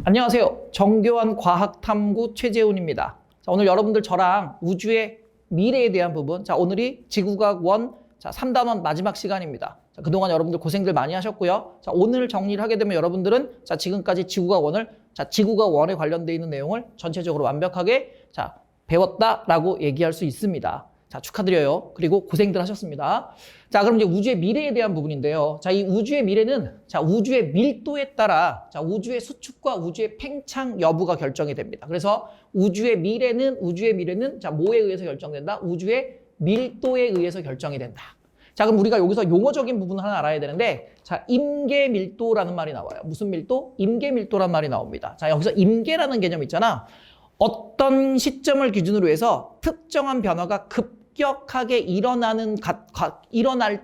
안녕하세요. 정교한 과학탐구 최재훈입니다. 자, 오늘 여러분들 저랑 우주의 미래에 대한 부분, 자, 오늘이 지구과학 1, 자, 3단원 마지막 시간입니다. 자, 그동안 여러분들 고생들 많이 하셨고요. 자, 오늘 정리를 하게 되면 여러분들은 자, 지금까지 지구과학 1을 자, 지구과학 1에 관련되어 있는 내용을 전체적으로 완벽하게 자, 배웠다라고 얘기할 수 있습니다. 자, 축하드려요. 그리고 고생들 하셨습니다. 자, 그럼 이제 우주의 미래에 대한 부분인데요. 자, 이 우주의 미래는 자, 우주의 밀도에 따라 자, 우주의 수축과 우주의 팽창 여부가 결정이 됩니다. 그래서 우주의 미래는 자, 뭐에 의해서 결정된다? 우주의 밀도에 의해서 결정이 된다. 자, 그럼 우리가 여기서 용어적인 부분을 하나 알아야 되는데, 자, 임계 밀도라는 말이 나와요. 무슨 밀도? 임계 밀도란 말이 나옵니다. 자, 여기서 임계라는 개념 있잖아. 어떤 시점을 기준으로 해서 특정한 변화가 급격하게 일어날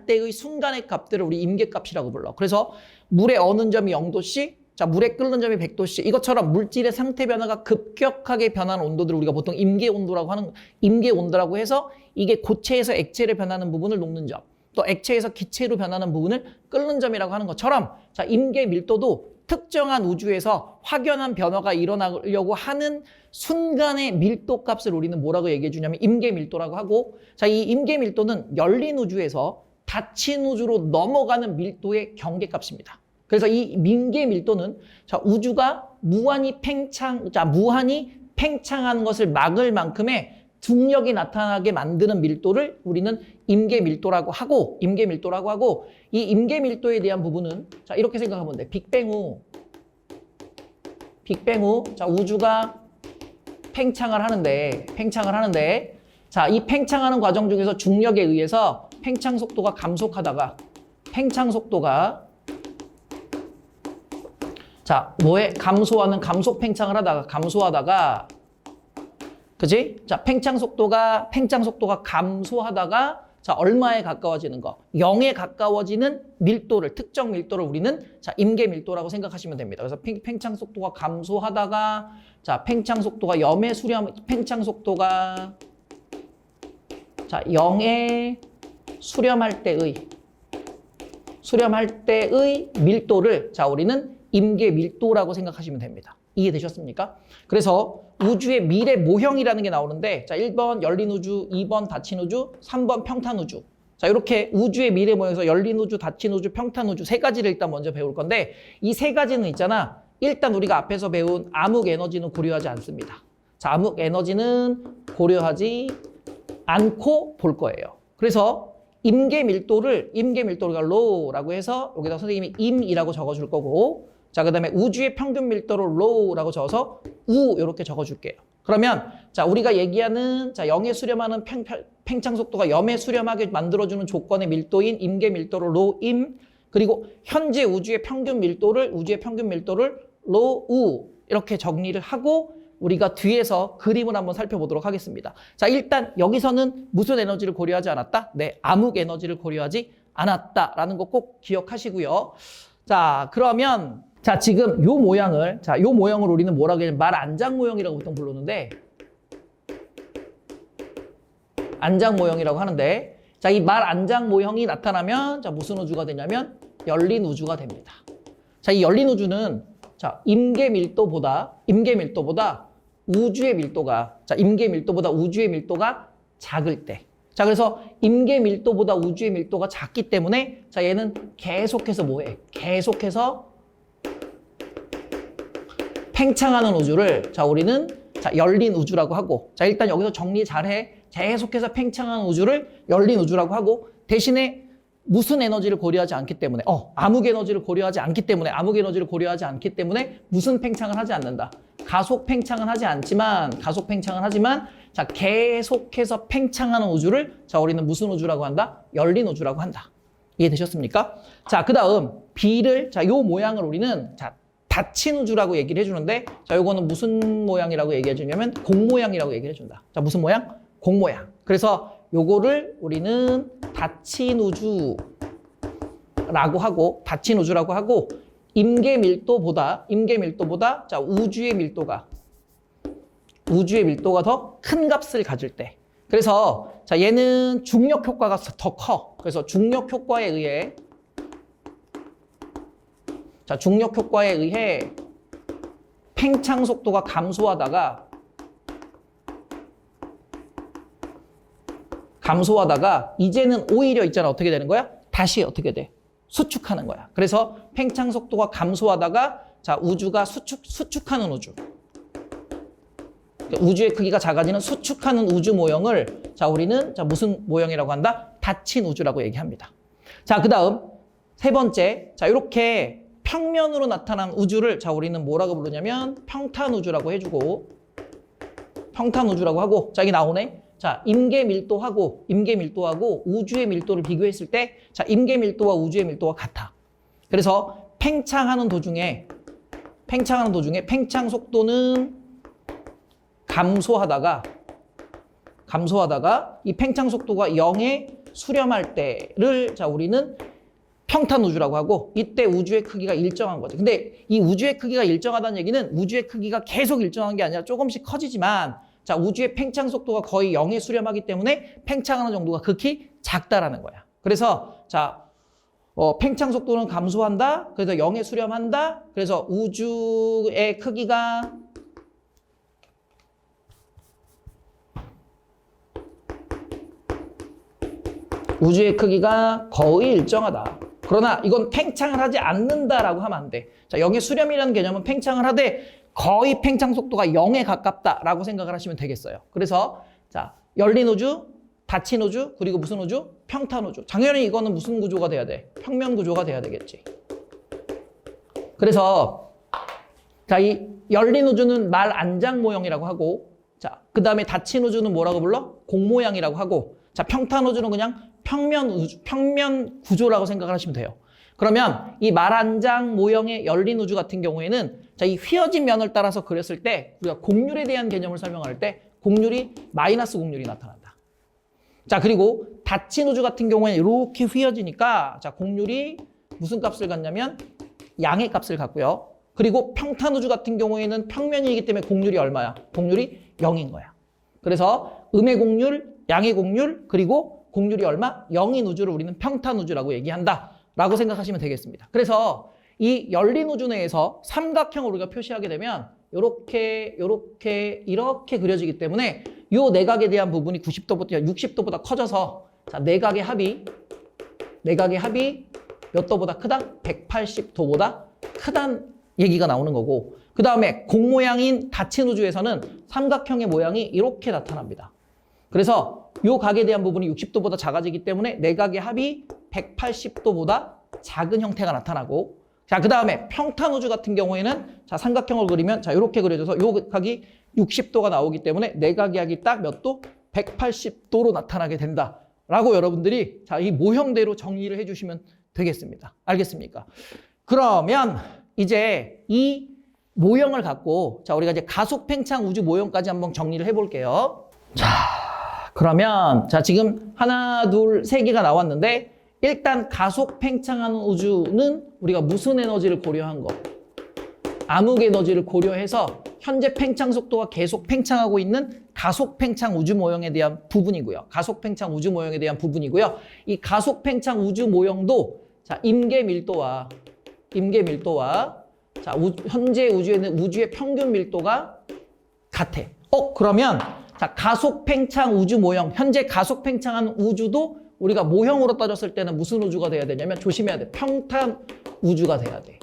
때의 순간의 값들을 우리 임계값이라고 불러. 그래서 물의 어는 점이 0도씨, 자, 물의 끓는 점이 100도씨. 이것처럼 물질의 상태 변화가 급격하게 변하는 온도들을 우리가 보통 임계온도라고 해서 이게 고체에서 액체로 변하는 부분을 녹는 점, 또 액체에서 기체로 변하는 부분을 끓는 점이라고 하는 것처럼 자, 임계 밀도도 특정한 우주에서 확연한 변화가 일어나려고 하는 순간의 밀도 값을 우리는 뭐라고 얘기해 주냐면 임계 밀도라고 하고, 자, 이 임계 밀도는 열린 우주에서 닫힌 우주로 넘어가는 밀도의 경계값입니다. 그래서 이 임계 밀도는 자, 우주가 무한히 팽창하는 것을 막을 만큼의 중력이 나타나게 만드는 밀도를 우리는 임계 밀도라고 하고, 이 임계 밀도에 대한 부분은 자, 이렇게 생각하면 돼. 빅뱅 후 자, 우주가 팽창을 하는데 자, 이 팽창하는 과정 중에서 중력에 의해서 팽창 속도가 감속하다가 자, 감속 팽창을 하다가 감소하다가, 그지? 자, 팽창 속도가 감소하다가 자, 얼마에 가까워지는 거? 0에 가까워지는 밀도를, 특정 밀도를 우리는 자, 임계 밀도라고 생각하시면 됩니다. 그래서 팽창 속도가 감소하다가 자, 팽창 속도가 0에 수렴할 때의 밀도를 자, 우리는 임계 밀도라고 생각하시면 됩니다. 이해되셨습니까? 그래서 우주의 미래 모형이라는 게 나오는데, 자, 1번 열린 우주, 2번 닫힌 우주, 3번 평탄 우주. 자, 이렇게 우주의 미래 모형에서 열린 우주, 닫힌 우주, 평탄 우주 세 가지를 일단 먼저 배울 건데, 이 세 가지는 있잖아. 일단 우리가 앞에서 배운 암흑 에너지는 고려하지 않습니다. 자, 암흑 에너지는 고려하지 않고 볼 거예요. 그래서 임계 밀도를 low라고 해서 여기다 선생님이 임이라고 적어줄 거고, 자, 그 다음에 우주의 평균 밀도를 low라고 적어서 u 이렇게 적어줄게요. 그러면 자, 우리가 얘기하는 자, 0에 수렴하는 팽창 속도가 0에 수렴하게 만들어주는 조건의 밀도인 임계 밀도를 low 임, 그리고 현재 우주의 평균 밀도를 low u 이렇게 정리를 하고 우리가 뒤에서 그림을 한번 살펴보도록 하겠습니다. 자, 일단 여기서는 무슨 에너지를 고려하지 않았다? 네, 암흑 에너지를 고려하지 않았다라는 거 꼭 기억하시고요. 자, 그러면 자, 지금 요 모양을 우리는 뭐라고 해야 되냐? 말안장 모형이라고 보통 부르는데, 안장 모형이라고 하는데, 자, 이 말안장 모형이 나타나면 자, 무슨 우주가 되냐면 열린 우주가 됩니다. 자, 이 열린 우주는 자, 임계 밀도보다 우주의 밀도가 작을 때. 자, 그래서 임계 밀도보다 우주의 밀도가 작기 때문에 자, 얘는 계속해서 뭐해? 계속해서 팽창하는 우주를 자, 우리는 자, 열린 우주라고 하고, 자, 일단 여기서 정리 잘해. 계속해서 팽창하는 우주를 열린 우주라고 하고, 대신에 무슨 에너지를 고려하지 않기 때문에 암흑 에너지를 고려하지 않기 때문에 무슨 팽창을 하지 않는다. 가속 팽창은 하지만 자, 계속해서 팽창하는 우주를 자, 우리는 무슨 우주라고 한다? 열린 우주라고 한다. 이해되셨습니까? 자, 그다음 B를 자, 요 모양을 우리는 자, 닫힌 우주라고 얘기를 해주는데, 자, 요거는 무슨 모양이라고 얘기해 주냐면 공 모양이라고 얘기를 해준다. 자, 무슨 모양? 공 모양. 그래서 요거를 우리는 닫힌 우주라고 하고, 임계 밀도보다 자, 우주의 밀도가 더 큰 값을 가질 때, 그래서 자, 얘는 중력 효과가 더 커. 그래서 중력 효과에 의해 자, 중력 효과에 의해 팽창 속도가 감소하다가 이제는 오히려 있잖아. 어떻게 되는 거야? 다시 어떻게 돼? 수축하는 거야. 그래서 팽창 속도가 감소하다가 자, 우주가 수축하는 우주. 우주의 크기가 작아지는 수축하는 우주 모형을 자, 우리는 자, 무슨 모형이라고 한다? 닫힌 우주라고 얘기합니다. 자, 그다음 세 번째. 자, 이렇게 평면으로 나타난 우주를 자, 우리는 뭐라고 부르냐면 평탄 우주라고 해주고 평탄 우주라고 하고 자, 이게 나오네. 자, 임계 밀도하고 우주의 밀도를 비교했을 때 자, 임계 밀도와 우주의 밀도가 같아. 그래서 팽창하는 도중에 팽창 속도는 감소하다가 이 팽창 속도가 0에 수렴할 때를 자, 우리는 평탄 우주라고 하고 이때 우주의 크기가 일정한 거죠. 근데 이 우주의 크기가 일정하다는 얘기는 우주의 크기가 계속 일정한 게 아니라 조금씩 커지지만 자, 우주의 팽창 속도가 거의 0에 수렴하기 때문에 팽창하는 정도가 극히 작다라는 거야. 그래서 자, 팽창 속도는 감소한다. 그래서 0에 수렴한다. 그래서 우주의 크기가 거의 일정하다. 그러나 이건 팽창을 하지 않는다라고 하면 안 돼. 자, 0의 수렴이라는 개념은 팽창을 하되 거의 팽창 속도가 0에 가깝다라고 생각을 하시면 되겠어요. 그래서 자, 열린 우주, 닫힌 우주, 그리고 무슨 우주? 평탄 우주. 당연히 이거는 무슨 구조가 돼야 돼? 평면 구조가 돼야 되겠지. 그래서 자, 이 열린 우주는 말 안장 모형이라고 하고 자, 그 다음에 닫힌 우주는 뭐라고 불러? 공 모양이라고 하고 자, 평탄 우주는 그냥 평면 구조라고 생각을 하시면 돼요. 그러면 이 말한장 모형의 열린 우주 같은 경우에는 자, 이 휘어진 면을 따라서 그렸을 때 우리가 곡률에 대한 개념을 설명할 때 곡률이 마이너스 곡률이 나타난다. 자, 그리고 닫힌 우주 같은 경우에는 이렇게 휘어지니까 자, 곡률이 무슨 값을 갖냐면 양의 값을 갖고요. 그리고 평탄 우주 같은 경우에는 평면이기 때문에 곡률이 얼마야? 곡률이 0인 거야. 그래서 음의 곡률, 양의 곡률, 그리고 곡률이 얼마? 0인 우주를 우리는 평탄 우주라고 얘기한다 라고 생각하시면 되겠습니다. 그래서 이 열린 우주 내에서 삼각형을 우리가 표시하게 되면 이렇게 그려지기 때문에 이 내각에 대한 부분이 90도부터 60도보다 커져서 자, 내각의 합이 몇 도보다 크다? 180도보다 크다는 얘기가 나오는 거고 그 다음에 공 모양인 닫힌 우주에서는 삼각형의 모양이 이렇게 나타납니다. 그래서 이 각에 대한 부분이 60도보다 작아지기 때문에 내각의 합이 180도보다 작은 형태가 나타나고 자, 그 다음에 평탄 우주 같은 경우에는 자, 삼각형을 그리면 자, 이렇게 그려져서 이 각이 60도가 나오기 때문에 내각의 합이 딱 몇 도? 180도로 나타나게 된다. 라고 여러분들이 자, 이 모형대로 정리를 해주시면 되겠습니다. 알겠습니까? 그러면 이제 이 모형을 갖고 자, 우리가 이제 가속 팽창 우주 모형까지 한번 정리를 해볼게요. 자, 그러면 자, 지금 하나, 둘, 세 개가 나왔는데 일단 가속 팽창하는 우주는 우리가 무슨 에너지를 고려한 거? 암흑 에너지를 고려해서 현재 팽창 속도가 계속 팽창하고 있는 가속 팽창 우주 모형에 대한 부분이고요. 가속 팽창 우주 모형에 대한 부분이고요. 이 가속 팽창 우주 모형도 자, 임계 밀도와 자, 현재 우주에는 우주의 평균 밀도가 같아. 그러면 자, 가속 팽창 우주 모형, 현재 가속 팽창하는 우주도 우리가 모형으로 따졌을 때는 무슨 우주가 돼야 되냐면 조심해야 돼. 평탄 우주가 돼야 돼.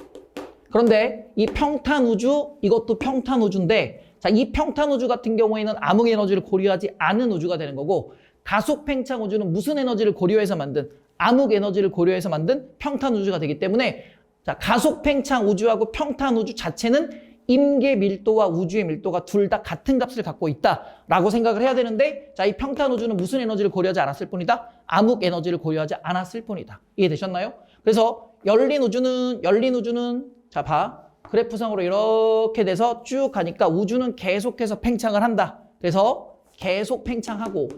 그런데 이 평탄 우주, 이것도 평탄 우주인데 자, 이 평탄 우주 같은 경우에는 암흑 에너지를 고려하지 않은 우주가 되는 거고 가속 팽창 우주는 무슨 에너지를 고려해서 만든 암흑 에너지를 고려해서 만든 평탄 우주가 되기 때문에 자, 가속 팽창 우주하고 평탄 우주 자체는 임계 밀도와 우주의 밀도가 둘 다 같은 값을 갖고 있다라고 생각을 해야 되는데 자, 이 평탄 우주는 무슨 에너지를 고려하지 않았을 뿐이다? 암흑 에너지를 고려하지 않았을 뿐이다. 이해되셨나요? 그래서 열린 우주는 자, 봐. 그래프상으로 이렇게 돼서 쭉 가니까 우주는 계속해서 팽창을 한다. 그래서 계속 팽창하고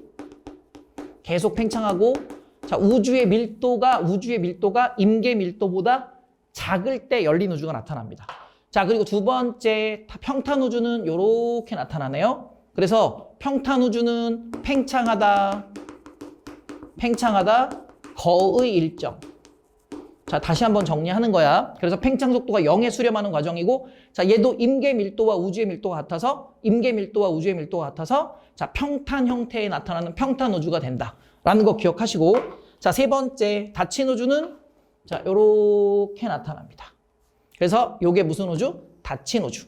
자, 우주의 밀도가 임계 밀도보다 작을 때 열린 우주가 나타납니다. 자, 그리고 두 번째 평탄 우주는 이렇게 나타나네요. 그래서 평탄 우주는 팽창하다, 거의 일정. 자, 다시 한번 정리하는 거야. 그래서 팽창 속도가 0에 수렴하는 과정이고, 자, 얘도 임계 밀도와 우주의 밀도가 같아서, 임계 밀도와 우주의 밀도가 같아서, 자, 평탄 형태에 나타나는 평탄 우주가 된다. 라는 거 기억하시고, 자, 세 번째, 닫힌 우주는, 자, 요렇게 나타납니다. 그래서 요게 무슨 우주? 닫힌 우주.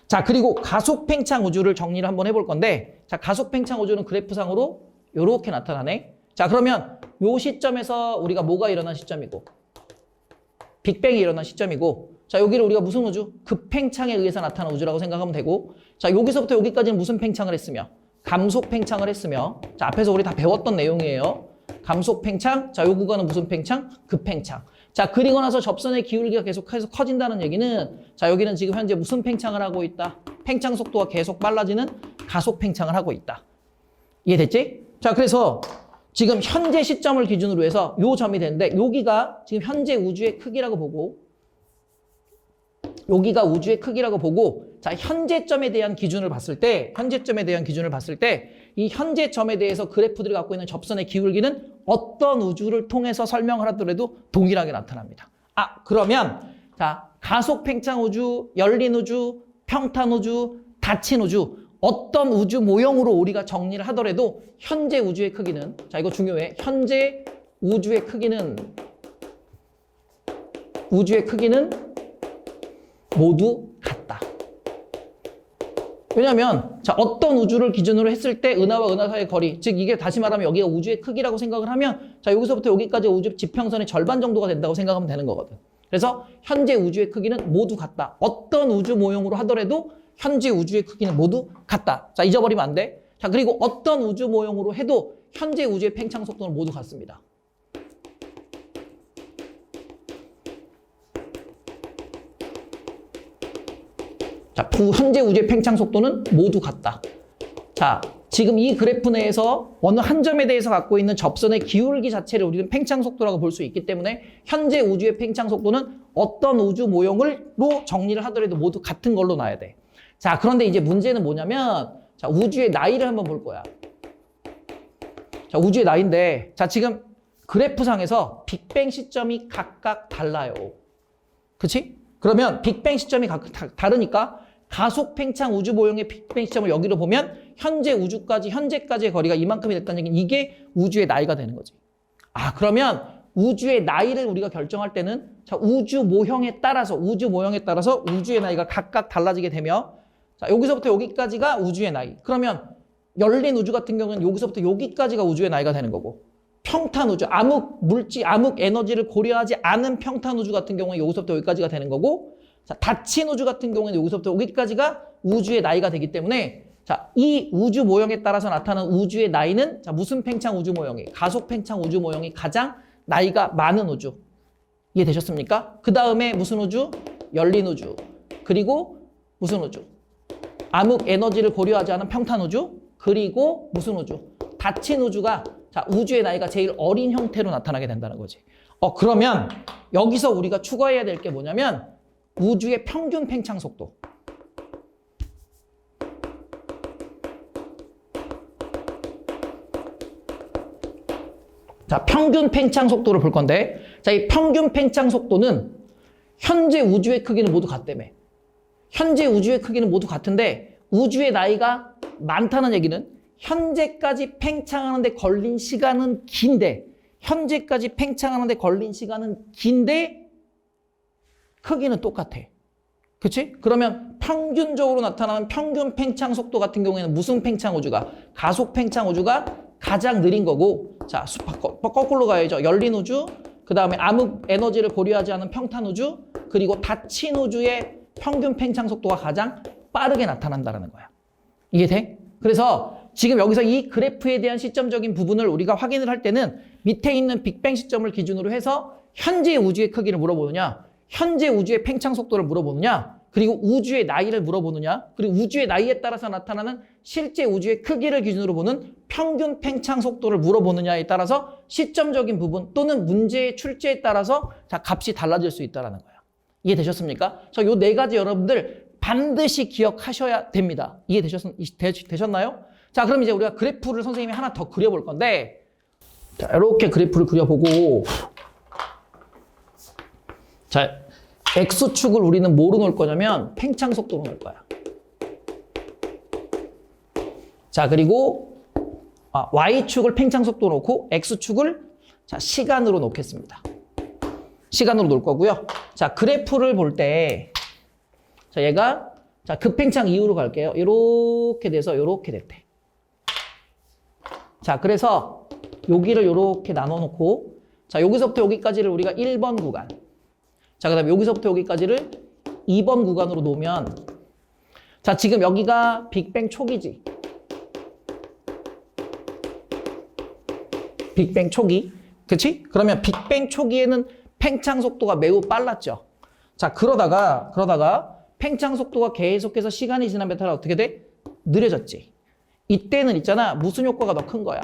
자, 그리고 가속 팽창 우주를 정리를 한번 해볼 건데, 자, 가속 팽창 우주는 그래프상으로 요렇게 나타나네. 자, 그러면 요 시점에서 우리가 뭐가 일어난 시점이고, 빅뱅이 일어난 시점이고, 자, 여기를 우리가 무슨 우주? 급팽창에 의해서 나타난 우주라고 생각하면 되고, 자, 여기서부터 여기까지는 무슨 팽창을 했으며, 감속 팽창을 했으며, 자, 앞에서 우리 다 배웠던 내용이에요. 감속 팽창, 자, 요 구간은 무슨 팽창? 급팽창. 자, 그리고 나서 접선의 기울기가 계속해서 커진다는 얘기는, 자, 여기는 지금 현재 무슨 팽창을 하고 있다? 팽창 속도가 계속 빨라지는 가속 팽창을 하고 있다. 이해됐지? 자, 그래서 지금 현재 시점을 기준으로 해서 요 점이 되는데, 여기가 지금 현재 우주의 크기라고 보고, 여기가 우주의 크기라고 보고, 자, 현재점에 대한 기준을 봤을 때, 이 현재점에 대해서 그래프들이 갖고 있는 접선의 기울기는 어떤 우주를 통해서 설명을 하더라도 동일하게 나타납니다. 아, 그러면, 자, 가속 팽창 우주, 열린 우주, 평탄 우주, 닫힌 우주, 어떤 우주 모형으로 우리가 정리를 하더라도 현재 우주의 크기는, 자, 이거 중요해. 현재 우주의 크기는 모두 같다. 왜냐하면, 자, 어떤 우주를 기준으로 했을 때 은하와 은하 사이의 거리, 즉 이게 다시 말하면 여기가 우주의 크기라고 생각을 하면, 자, 여기서부터 여기까지 우주 지평선의 절반 정도가 된다고 생각하면 되는 거거든. 그래서 현재 우주의 크기는 모두 같다. 어떤 우주 모형으로 하더라도 현재 우주의 크기는 모두 같다. 자, 잊어버리면 안 돼. 자, 그리고 어떤 우주 모형으로 해도 현재 우주의 팽창 속도는 모두 같습니다. 자, 현재 우주의 팽창 속도는 모두 같다. 자, 지금 이 그래프 내에서 어느 한 점에 대해서 갖고 있는 접선의 기울기 자체를 우리는 팽창 속도라고 볼 수 있기 때문에 현재 우주의 팽창 속도는 어떤 우주 모형으로 정리를 하더라도 모두 같은 걸로 놔야 돼. 자, 그런데 이제 문제는 뭐냐면, 자, 우주의 나이를 한번 볼 거야. 자, 우주의 나이인데, 자, 지금 그래프상에서 빅뱅 시점이 각각 달라요. 그치? 그러면 빅뱅 시점이 각각 다르니까 가속 팽창 우주 모형의 빅뱅 시점을 여기로 보면 현재까지의 거리가 이만큼이 됐다는 얘기는 이게 우주의 나이가 되는 거지. 아, 그러면 우주의 나이를 우리가 결정할 때는, 자, 우주 모형에 따라서 우주의 나이가 각각 달라지게 되며, 자, 여기서부터 여기까지가 우주의 나이. 그러면 열린 우주 같은 경우는 여기서부터 여기까지가 우주의 나이가 되는 거고, 평탄 우주, 암흑 에너지를 고려하지 않은 평탄 우주 같은 경우는 여기서부터 여기까지가 되는 거고, 자, 닫힌 우주 같은 경우는 여기서부터 여기까지가 우주의 나이가 되기 때문에, 자, 이 우주 모형에 따라서 나타나는 우주의 나이는, 자, 무슨 팽창 우주 모형이, 가속 팽창 우주 모형이 가장 나이가 많은 우주. 이해되셨습니까? 그 다음에 무슨 우주? 열린 우주. 그리고 무슨 우주? 암흑 에너지를 고려하지 않은 평탄 우주. 그리고 무슨 우주? 닫힌 우주가, 자, 우주의 나이가 제일 어린 형태로 나타나게 된다는 거지. 그러면 여기서 우리가 추가해야 될 게 뭐냐면 우주의 평균 팽창 속도. 자, 평균 팽창 속도를 볼 건데, 자, 이 평균 팽창 속도는 현재 우주의 크기는 모두 같다며. 현재 우주의 크기는 모두 같은데 우주의 나이가 많다는 얘기는 현재까지 팽창하는데 걸린 시간은 긴데, 크기는 똑같아. 그치? 그러면 평균적으로 나타나는 평균 팽창 속도 같은 경우에는 무슨 팽창 우주가? 가속 팽창 우주가 가장 느린 거고, 자, 거꾸로 가야죠. 열린 우주, 그 다음에 암흑 에너지를 고려하지 않은 평탄 우주, 그리고 닫힌 우주의 평균 팽창 속도가 가장 빠르게 나타난다는 거야. 이해돼? 그래서 지금 여기서 이 그래프에 대한 시점적인 부분을 우리가 확인을 할 때는 밑에 있는 빅뱅 시점을 기준으로 해서 현재 우주의 크기를 물어보느냐, 현재 우주의 팽창 속도를 물어보느냐, 그리고 우주의 나이를 물어보느냐, 그리고 우주의 나이에 따라서 나타나는 실제 우주의 크기를 기준으로 보는 평균 팽창 속도를 물어보느냐에 따라서 시점적인 부분 또는 문제의 출제에 따라서 자, 값이 달라질 수 있다는 거예요. 이해되셨습니까? 요 네 가지 여러분들 반드시 기억하셔야 됩니다. 이해되셨나요? 자, 그럼 이제 우리가 그래프를 선생님이 하나 더 그려볼 건데, 자, 이렇게 그래프를 그려보고, 자, X축을 우리는 뭐로 놓을 거냐면 팽창 속도로 놓을 거야. 자, 그리고 Y축을 팽창 속도 놓고 X축을 자, 시간으로 놓겠습니다. 시간으로 놓을 거고요. 자, 그래프를 볼 때 자, 얘가 자, 급팽창 이후로 갈게요. 이렇게 돼서 이렇게 됐대. 자, 그래서 여기를 이렇게 나눠 놓고 자, 여기서부터 여기까지를 우리가 1번 구간. 자, 그다음에 여기서부터 여기까지를 2번 구간으로 놓으면 자, 지금 여기가 빅뱅 초기지. 빅뱅 초기. 그치? 그러면 빅뱅 초기에는 팽창 속도가 매우 빨랐죠. 자, 그러다가 팽창 속도가 계속해서 시간이 지나면 따라 어떻게 돼? 느려졌지. 이때는 있잖아. 무슨 효과가 더 큰 거야?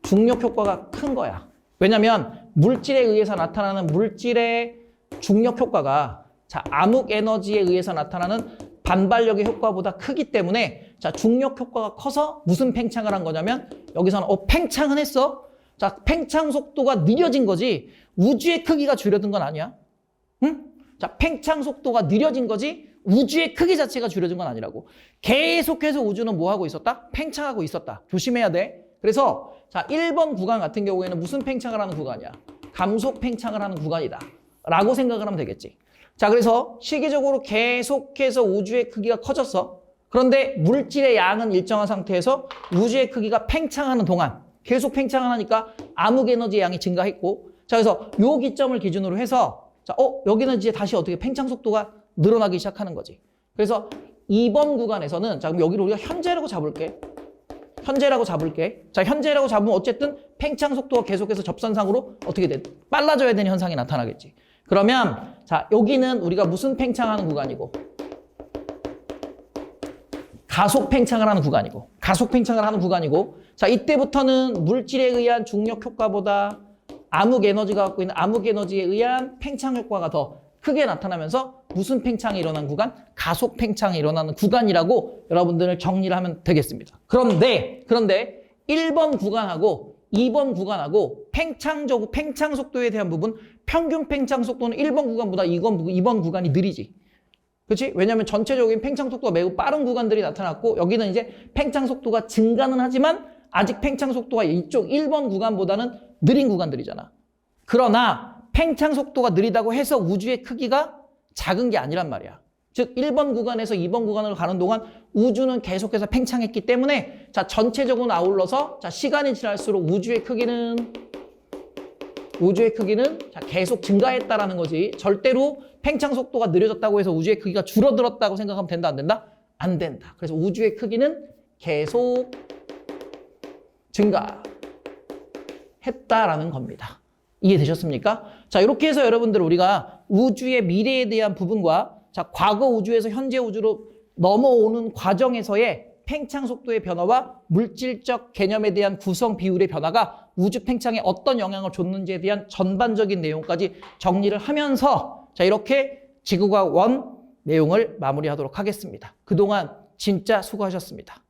중력 효과가 큰 거야. 왜냐면 물질에 의해서 나타나는 물질의 중력 효과가 자, 암흑 에너지에 의해서 나타나는 반발력의 효과보다 크기 때문에 자, 중력 효과가 커서 무슨 팽창을 한 거냐면 여기서는 팽창은 했어. 자, 팽창 속도가 느려진 거지 우주의 크기가 줄어든 건 아니야. 응? 자, 팽창 속도가 느려진 거지 우주의 크기 자체가 줄여진 건 아니라고. 계속해서 우주는 뭐 하고 있었다? 팽창하고 있었다. 조심해야 돼. 그래서 자, 1번 구간 같은 경우에는 무슨 팽창을 하는 구간이야? 감속 팽창을 하는 구간이다. 라고 생각을 하면 되겠지. 자, 그래서 시기적으로 계속해서 우주의 크기가 커졌어. 그런데 물질의 양은 일정한 상태에서 우주의 크기가 팽창하는 동안 계속 팽창을 하니까 암흑 에너지의 양이 증가했고 자, 그래서 요 기점을 기준으로 해서 자, 여기는 이제 다시 어떻게 팽창 속도가 늘어나기 시작하는 거지. 그래서 2번 구간에서는 자, 그럼 여기를 우리가 현재라고 잡을게. 자, 현재라고 잡으면 어쨌든 팽창 속도가 계속해서 접선상으로 어떻게 돼? 빨라져야 되는 현상이 나타나겠지. 그러면 자, 여기는 우리가 무슨 팽창하는 구간이고 가속 팽창을 하는 구간이고 자, 이때부터는 물질에 의한 중력 효과보다 암흑 에너지가 갖고 있는 암흑 에너지에 의한 팽창 효과가 더 크게 나타나면서 무슨 팽창이 일어난 구간? 가속 팽창이 일어나는 구간이라고 여러분들을 정리를 하면 되겠습니다. 그런데 1번 구간하고 2번 구간하고 팽창 속도에 대한 부분 평균 팽창 속도는 1번 구간보다 2번 구간이 느리지. 그렇지? 왜냐하면 전체적인 팽창 속도가 매우 빠른 구간들이 나타났고 여기는 이제 팽창 속도가 증가는 하지만 아직 팽창 속도가 이쪽 1번 구간보다는 느린 구간들이잖아. 그러나 팽창 속도가 느리다고 해서 우주의 크기가 작은 게 아니란 말이야. 즉 1번 구간에서 2번 구간으로 가는 동안 우주는 계속해서 팽창했기 때문에 자, 전체적으로 아울러서 자, 시간이 지날수록 우주의 크기는 자, 계속 증가했다라는 거지. 절대로 팽창 속도가 느려졌다고 해서 우주의 크기가 줄어들었다고 생각하면 된다, 안 된다? 안 된다. 그래서 우주의 크기는 계속 증가했다라는 겁니다. 이해되셨습니까? 자, 이렇게 해서 여러분들 우리가 우주의 미래에 대한 부분과 자, 과거 우주에서 현재 우주로 넘어오는 과정에서의 팽창 속도의 변화와 물질적 개념에 대한 구성 비율의 변화가 우주 팽창에 어떤 영향을 줬는지에 대한 전반적인 내용까지 정리를 하면서 자, 이렇게 지구과학 1 내용을 마무리하도록 하겠습니다. 그동안 진짜 수고하셨습니다.